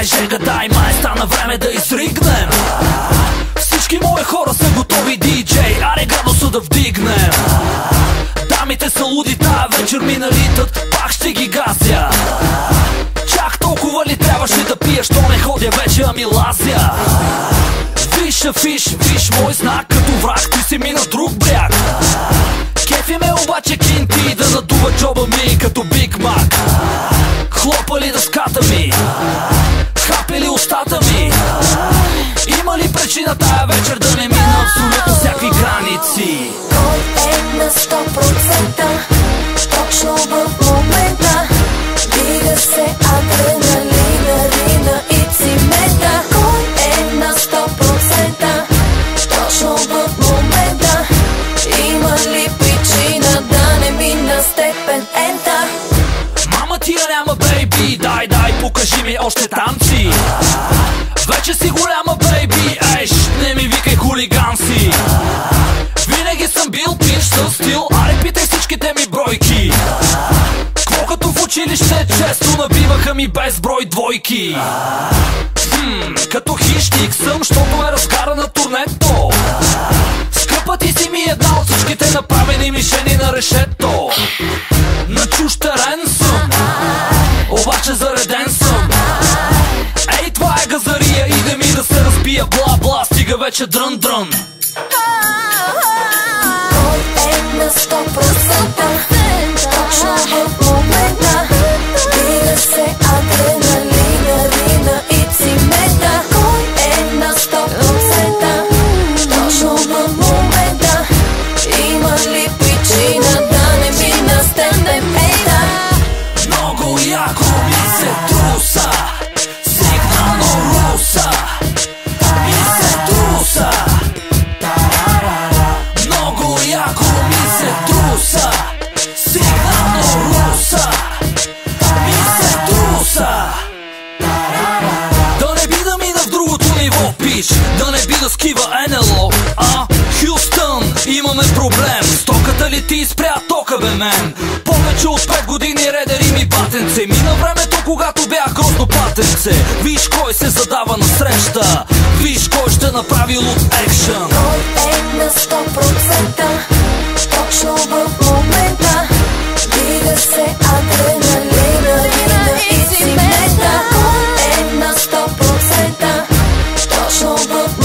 жега, дай май, стана време да изригнем. Всички мои хора са готови, диджей, аре градуса да вдигнем. Дамите са луди, тая вечер ми налитат, пак ще ги газя. Чак толкова ли трябваше да пия, що не ходя вече, ами лазя. Виж, афиш, виж мой знак, като враг ти си ми на друг бряг. Кефи ме обаче кинти да надува джоба ми като Биг Мак. Хлопа ли дъската ми, хапе ли устата ми? Има ли причина тая вечер да не мина абсолютно всякакви граници? Кой е на 100%, точно в момента? Дига се адреналина, рина и цимета. Кой е на 100%, точно в момента? Има ли причина да не мина степен ента? Мама тия няма, бейби, дай, покажи ми още танци. Вече си голяма, бейби, еш, не ми викай хулиган си. Винаги съм бил пич със стил, аре питай всичките ми бройки. Кво като в училище често набиваха ми безброй двойки. Като хищник съм, щото е разгара на турнето. Скъпа ти си ми една от всичките направени мишени на решето. На чуж терен съм, обаче зареден съм. Ей, това е газария, иде ми да се разбия, бла-бла, стига вече дрън-дрън. Кой е на 100%, точно в момента? Дига се адреналина, рина и цимета. Кой е на 100%, точно в момента? Има ли причина да не мина степен ента? Много яко ми се труса, сигнално руса, ми се труса. Много яко ми се труса, сигнално руса, ми се труса. Да не би да мина в другото ниво, пич, да не би да скива НЛО. Хюстън, имаме проблем. Стоката ли ти спря тока, бе мен? Повече от 5 години редери ми батенце. Мина времето, когато бях грозно патенце. Виж кой се задава на среща, виж кой ще направи лут екшън. Кой е на 100%,